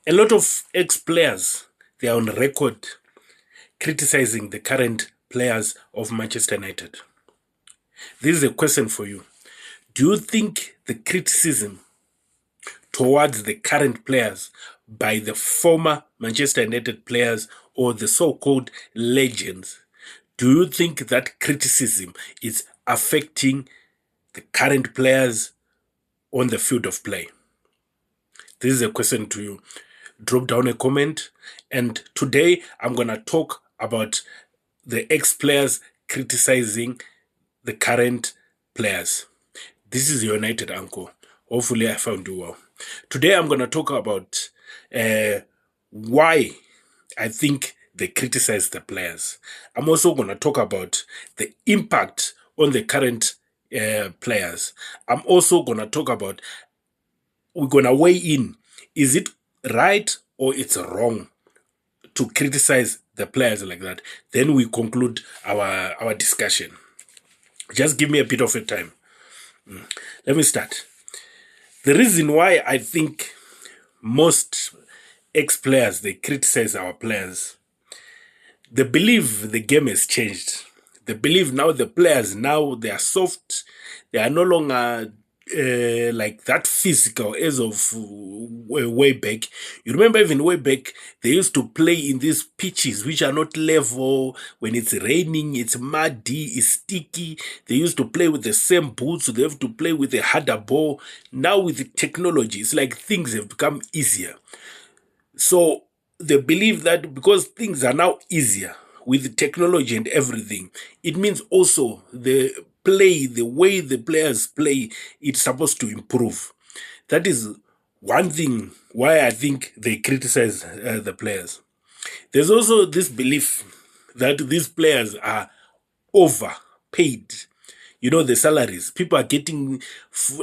A lot of ex-players, they are on record criticizing the current players of Manchester United. This is a question for you. Do you think the criticism towards the current players by the former Manchester United players or the so-called legends, do you think that criticism is affecting the current players on the field of play? This is a question to you. Drop down a comment. And today I'm going to talk about the ex-players criticizing the current players. This is your United Uncle. Hopefully I found you well. Today I'm going to talk about why I think they criticize the players. I'm also going to talk about the impact on the current players. I'm also going to talk about, we're going to weigh in, is it right or it's wrong to criticize the players like that? Then we conclude our discussion. Just give me a bit of a time. Let me start. The reason why I think most ex-players, they criticize our players, they believe the game has changed. They believe now the players, now they are soft. They are no longer like that physical as of way back. You remember even way back, they used to play in these pitches which are not level. When it's raining, it's muddy, it's sticky. They used to play with the same boots. They have to play with a harder ball. Now with the technology, it's like things have become easier. So they believe that because things are now easier with technology and everything, it means also the play, the way the players play, it's supposed to improve. That is one thing why I think they criticize the players. There's also this belief that these players are overpaid. You know, the salaries. People are getting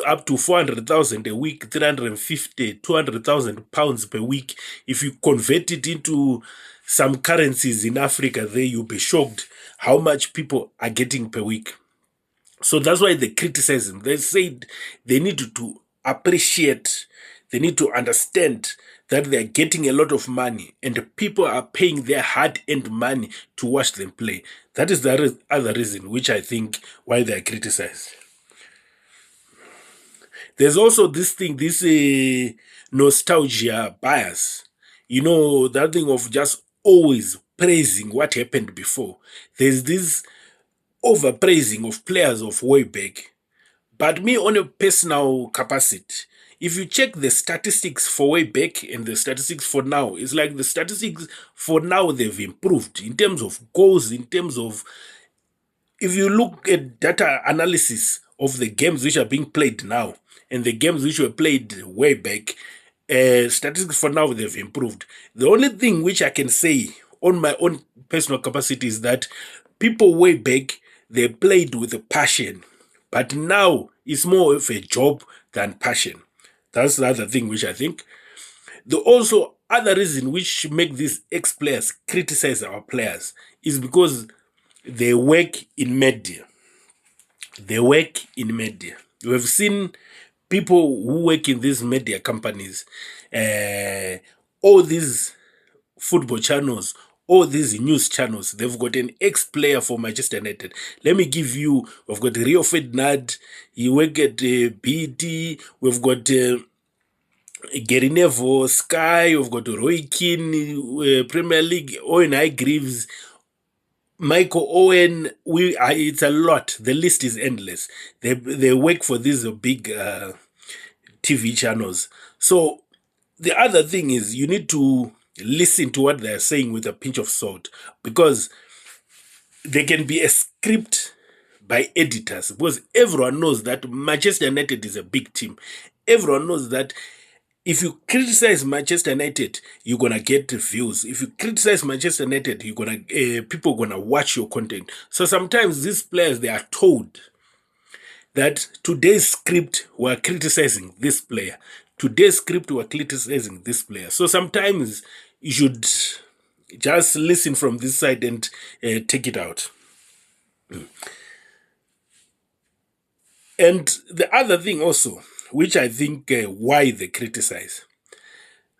up to 400,000 a week, 350, 200,000 pounds per week. If you convert it into some currencies in Africa, there you'll be shocked how much people are getting per week. So that's why they criticize them. They said they need to appreciate, they need to understand that they're getting a lot of money and people are paying their hard-earned money to watch them play. That is the other reason which I think why they're criticized. There's also this thing, this nostalgia bias. You know, that thing of just always praising what happened before. There's this overpraising of players of way back. But me, on a personal capacity, if you check the statistics for way back and the statistics for now, it's like the statistics for now, they've improved in terms of goals, in terms of, if you look at data analysis of the games which are being played now and the games which were played way back, statistics for now, they've improved. The only thing which I can say on my own personal capacity is that people way back, they played with a passion, but now it's more of a job than passion. That's the other thing which I think. The also other reason which make these ex-players criticize our players is because they work in media. They work in media. We have seen people who work in these media companies, all these football channels, all these news channels, they've got an ex-player for Manchester United. Let me give you, we've got Rio Ferdinand, he worked at BT, we've got Gary Neville, Sky, we've got Roy Keane, Premier League, Owen Greaves, Michael Owen. It's a lot. The list is endless. They work for these big TV channels. So the other thing is you need to listen to what they're saying with a pinch of salt, because there can be a script by editors, because everyone knows that Manchester United is a big team. Everyone knows that if you criticize Manchester United, you're gonna get views. If you criticize Manchester United, you're gonna people gonna watch your content. So sometimes these players, they are told that today's script we're criticizing this player. Today's script we're criticizing this player. So sometimes you should just listen from this side and take it out. And the other thing also, which I think why they criticize.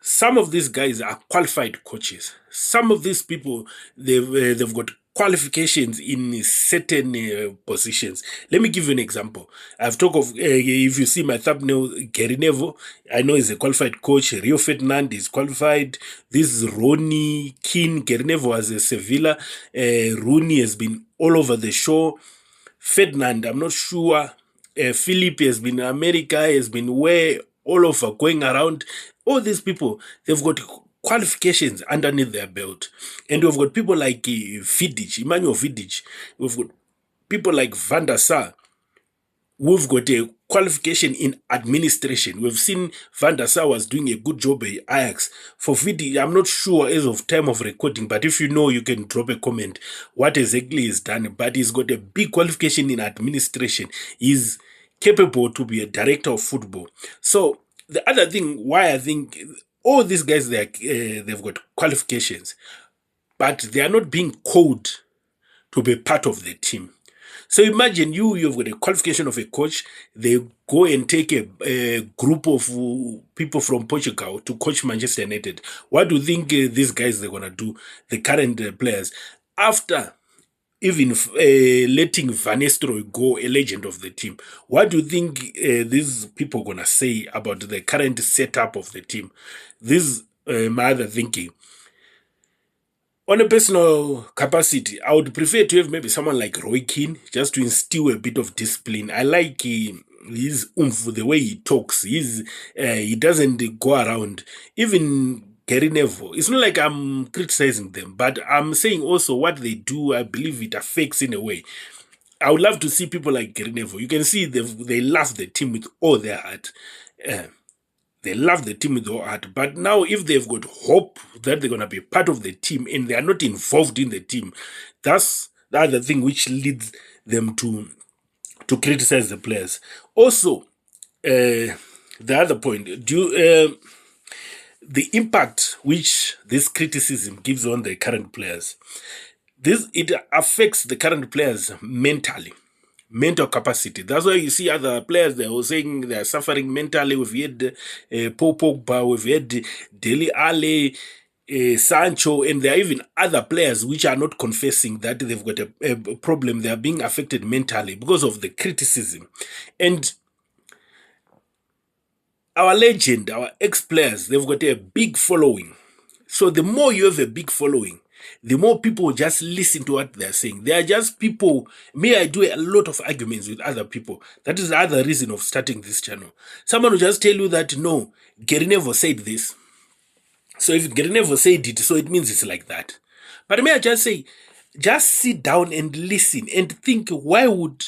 some of these guys are qualified coaches. Some of these people, they've got qualifications in certain positions. Let me give you an example. I've talked of, if you see my thumbnail, Gary Neville, I know he's a qualified coach. Rio Ferdinand is qualified. This is Ronnie Keane. Gary Neville was a Sevilla. Rooney has been all over the show. Ferdinand, I'm not sure. Philip has been in America, has been where, all over, going around. All these people, they've got qualifications underneath their belt. And we've got people like Vidic, Emmanuel Vidic. We've got people like Van der Sar. We've got a qualification in administration. We've seen Van der Sar was doing a good job at Ajax. For Vidic, I'm not sure as of time of recording, but if you know, you can drop a comment what exactly is done. But he's got a big qualification in administration. He's capable to be a director of football. So the other thing why I think all these guys, they've got qualifications, but they are not being called to be part of the team. So imagine you've got a qualification of a coach. They go and take a group of people from Portugal to coach Manchester United. What do you think these guys they're gonna do? The current players, after even letting Van Nistelrooy go, a legend of the team. What do you think these people gonna say about the current setup of the team? This is my other thinking. On a personal capacity, I would prefer to have maybe someone like Roy Keane just to instill a bit of discipline. I like his oomph, the way he talks. He doesn't go around. Even Gary Neville, it's not like I'm criticizing them, but I'm saying also what they do, I believe it affects in a way. I would love to see people like Gary Neville. You can see they love the team with all their heart. They love the team with their heart. But now if they've got hope that they're going to be part of the team and they are not involved in the team, that's the other thing which leads them to criticize the players. Also, the other point, the impact which this criticism gives on the current players, it affects the current players mentally. Mental capacity. That's why you see other players, they were saying they're suffering mentally. We've had Paul Pogba, we've had Dele Alli, Sancho, and there are even other players which are not confessing that they've got a problem. They are being affected mentally because of the criticism. And our legend, our ex-players, they've got a big following. So the more you have a big following, the more people just listen to what they're saying. They are just people. Me, I do a lot of arguments with other people. That is the other reason of starting this channel. Someone will just tell you that, no, Gary Neville said this. So if Gary Neville said it, so it means it's like that. But may I just say, just sit down and listen and think, why would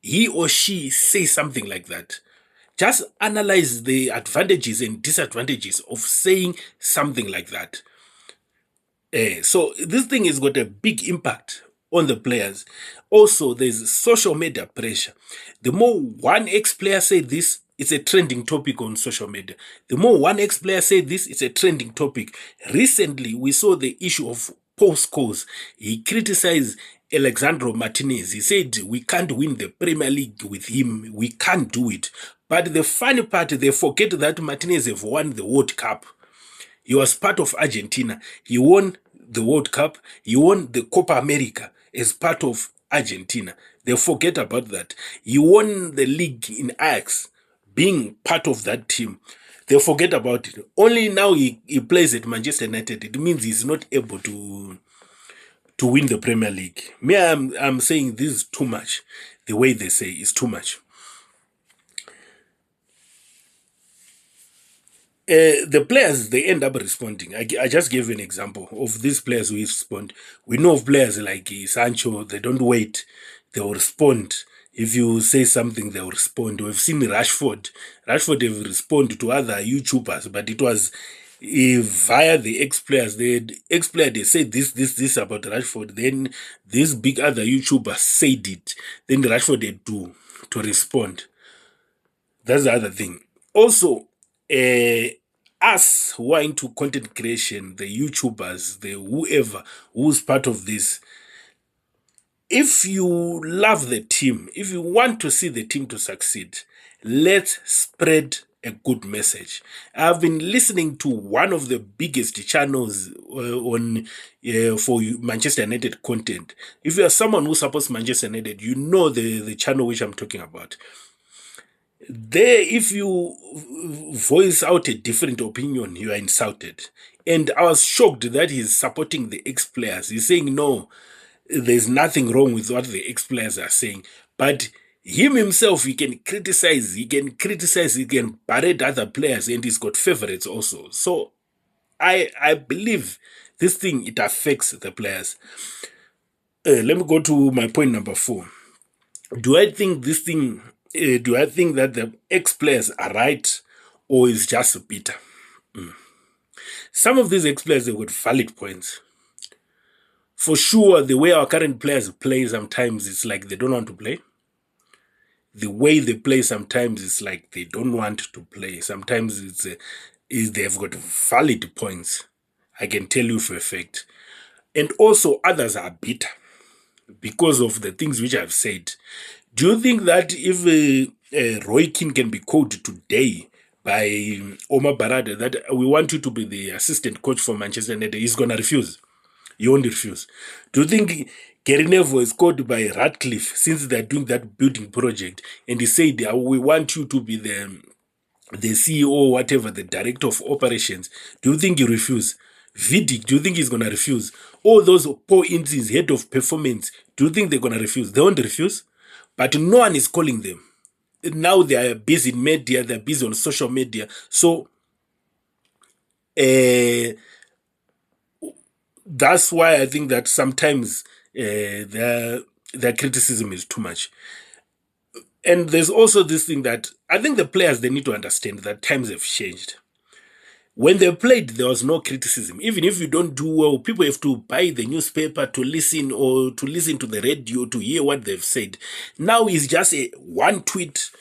he or she say something like that? Just analyze the advantages and disadvantages of saying something like that. So this thing has got a big impact on the players. Also, there's social media pressure. The more one ex-player say this, it's a trending topic on social media. The more one ex-player say this, it's a trending topic. Recently, we saw the issue of Paul Scholes. He criticized Alexandro Martinez. He said, we can't win the Premier League with him. We can't do it. But the funny part, they forget that Martinez have won the World Cup. He was part of Argentina. He won the World Cup. He won the Copa America as part of Argentina. They forget about that. He won the league in Ajax, being part of that team. They forget about it. Only now he plays at Manchester United. It means he's not able to win the Premier League. Me, I'm saying this is too much. The way they say is too much. The players, they end up responding. I just gave you an example of these players who respond. We know of players like Sancho, they don't wait. They will respond. If you say something, they will respond. We've seen Rashford. Rashford have responded to other YouTubers, but it was via the ex-players. The ex-player, they said this about Rashford. Then these big other YouTubers said it. Then Rashford had to respond. That's the other thing. Also, us who are into content creation, the YouTubers, the whoever who's part of this, if you love the team, if you want to see the team to succeed, let's spread a good message. I've been listening to one of the biggest channels on for Manchester United content. If you are someone who supports Manchester United, you know the channel which I'm talking about. There, if you voice out a different opinion, you are insulted. And I was shocked that he's supporting the ex-players. He's saying, no, there's nothing wrong with what the ex-players are saying. But him himself, he can criticize, he can berate other players, and he's got favorites also. So I believe this thing, it affects the players. Let me go to my point number 4. Do I think this thing, do I think that the ex-players are right, or is just bitter? Some of these ex-players, they've got valid points. For sure, the way our current players play sometimes, it's like they don't want to play. The way they play sometimes, it's like they don't want to play. Sometimes they've got valid points. I can tell you for a fact. And also others are bitter because of the things which I've said. Do you think that if Roy Keane can be called today by Omar Barada that we want you to be the assistant coach for Manchester United, he's going to refuse? He won't refuse. Do you think Gary Neville is called by Radcliffe since they're doing that building project and he said, we want you to be the CEO or whatever, the director of operations? Do you think he refuse? Vidic, do you think he's going to refuse? All those poor Indians, head of performance, do you think they're going to refuse? They won't refuse. But no one is calling them. Now they are busy in media, they're busy on social media. So that's why I think that sometimes their criticism is too much. And there's also this thing that I think the players, they need to understand that times have changed. When they played, there was no criticism. Even if you don't do well, people have to buy the newspaper to listen, or to listen to the radio to hear what they've said. Now it's just one tweet,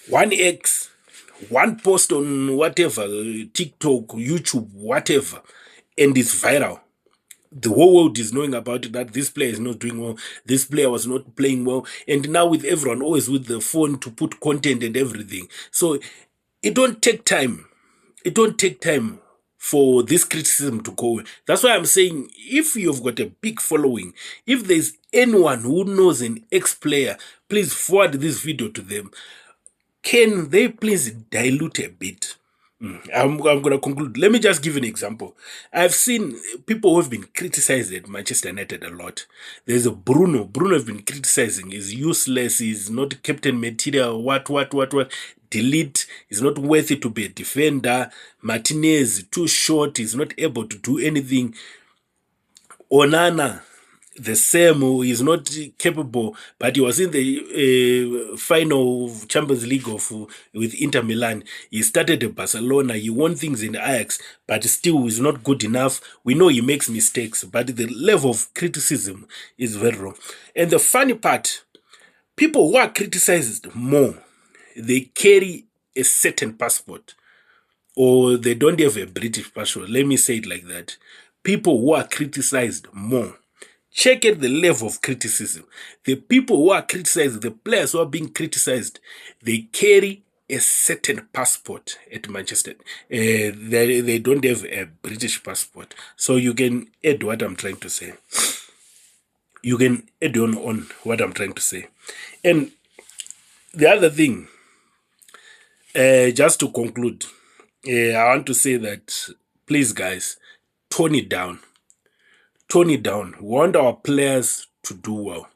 one X, one post on whatever, TikTok, YouTube, whatever, and it's viral. The whole world is knowing about it, that this player is not doing well, this player was not playing well, and now with everyone always with the phone to put content and everything. So it don't take time. It don't take time for this criticism to go away. That's why I'm saying, if you've got a big following, if there's anyone who knows an ex-player, please forward this video to them. Can they please dilute a bit? I'm going to conclude. Let me just give an example. I've seen people who have been criticized at Manchester United a lot. There's a Bruno. Bruno has been criticizing. He's useless. He's not captain material. What. Delete. He's not worthy to be a defender. Martinez, too short. He's not able to do anything. Onana, the same, who is not capable, but he was in the final of Champions League with Inter Milan. He started at Barcelona. He won things in Ajax, but still is not good enough. We know he makes mistakes, but the level of criticism is very wrong. And the funny part, people who are criticized more, they carry a certain passport, or they don't have a British passport. Let me say it like that. People who are criticized more, check at the level of criticism. The people who are criticized, the players who are being criticized, they carry a certain passport at Manchester. They don't have a British passport. So you can add what I'm trying to say. You can add on what I'm trying to say. And the other thing, just to conclude, I want to say that, please guys, tone it down. Tone it down. We want our players to do well.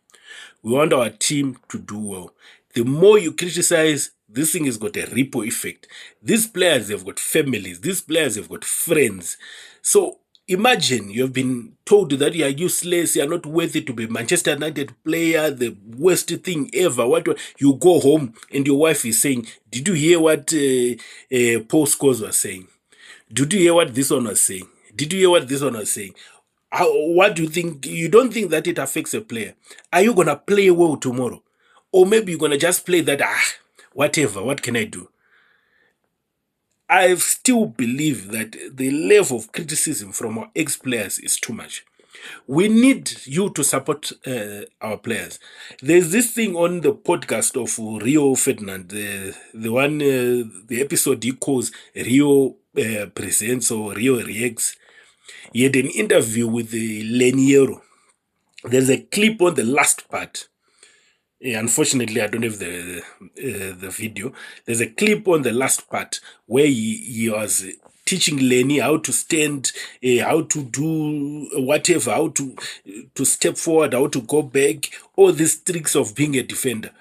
We want our team to do well. The more you criticize, this thing has got a ripple effect. These players have got families. These players have got friends. So imagine you have been told that you are useless, you are not worthy to be a Manchester United player, the worst thing ever. What you go home and your wife is saying, did you hear what Paul Scholes was saying? Did you hear what this one was saying? Did you hear what this one was saying? What do you think? You don't think that it affects a player? Are you going to play well tomorrow? Or maybe you're going to just play that, whatever, what can I do? I still believe that the level of criticism from our ex-players is too much. We need you to support our players. There's this thing on the podcast of Rio Ferdinand, the one, the episode he calls Rio Presents or Rio Reacts. He had an interview with Leniero. There's a clip on the last part. Unfortunately, I don't have the video. There's a clip on the last part where he was teaching Lenny how to stand, how to do whatever, how to step forward, how to go back, all these tricks of being a defender.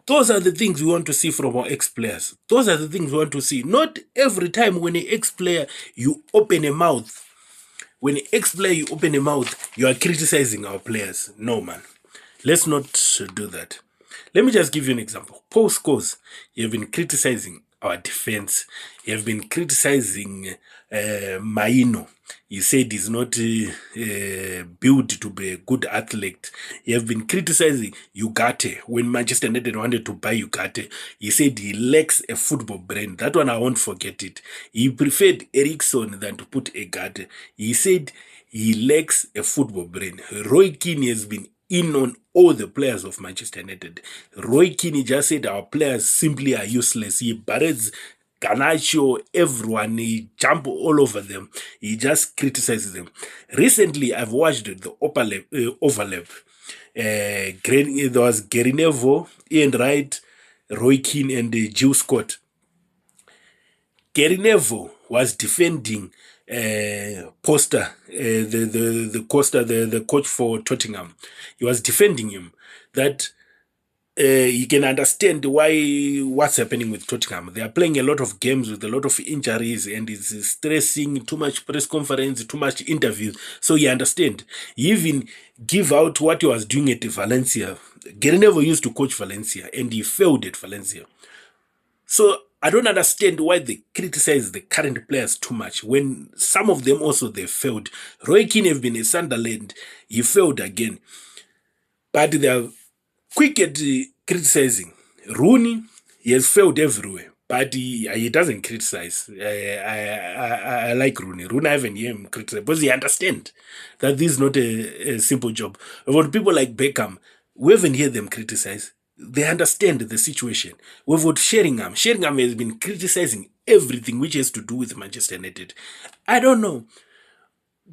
Those are the things we want to see from our ex-players. Those are the things we want to see. Not every time when an ex-player, you open a mouth. When an ex-player, you open a mouth, you are criticizing our players. No, man. Let's not do that. Let me just give you an example. Paul Scholes, you have been criticizing our defense. You have been criticizing Maino. You said he's not built to be a good athlete. You have been criticizing Ugarte. When Manchester United wanted to buy Ugarte, he said he lacks a football brain. That one I won't forget it. He preferred Eriksson than to put Ugarte. He said he lacks a football brain. Roy Keane has been in on all the players of Manchester United. Roy Keane just said our players simply are useless. He barrels Garnacho, everyone, he jump all over them. He just criticizes them. Recently, I've watched the overlap. There was Gary Neville, Ian Wright, Roy Keane, and Jill Scott. Gary Neville was defending Poster, the coach for Tottenham. He was defending him that you can understand what's happening with Tottenham. They are playing a lot of games with a lot of injuries and it's stressing, too much press conference, too much interviews. So you understand. He even give out what he was doing at Valencia. Gary Neville used to coach Valencia and he failed at Valencia. So I don't understand why they criticize the current players too much when some of them also they failed. Roy Keane have been in Sunderland, he failed again. But they are quick at criticizing. Rooney, he has failed everywhere, but he doesn't criticize. I like Rooney. Rooney, I haven't heard him criticize because he understands that this is not a simple job. For people like Beckham, we haven't heard them criticize. They understand the situation. We've got Sheringham. Sheringham has been criticizing everything which has to do with Manchester United. I don't know.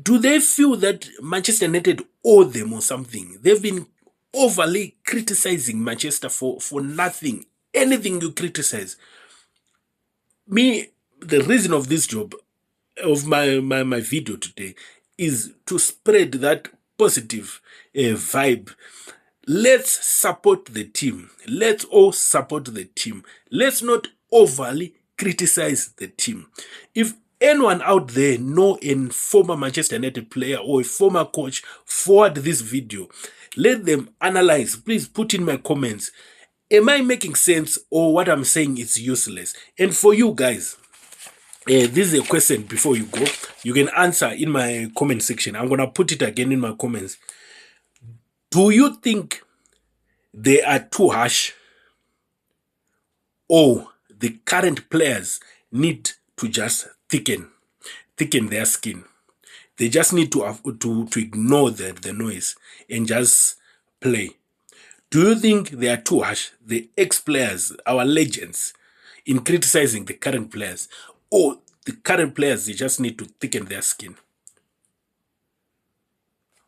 Do they feel that Manchester United owe them or something? They've been overly criticizing Manchester for nothing. Anything you criticize. Me, the reason of this job, of my video today, is to spread that positive vibe. Let's support the team. Let's all support the team. Let's not overly criticize the team. If anyone out there know a former Manchester United player or a former coach, forward this video. Let them analyze. Please put in my comments. Am I making sense or what I'm saying is useless? And for you guys, this is a question before you go. You can answer in my comment section. I'm going to put it again in my comments. Do you think they are too harsh or the current players need to just thicken their skin? They just need to ignore the noise and just play. Do you think they are too harsh, the ex-players, our legends, in criticizing the current players? Or the current players, they just need to thicken their skin?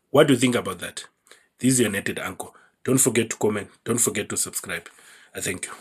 What do you think about that? This is your United Uncle. Don't forget to comment. Don't forget to subscribe. I thank you.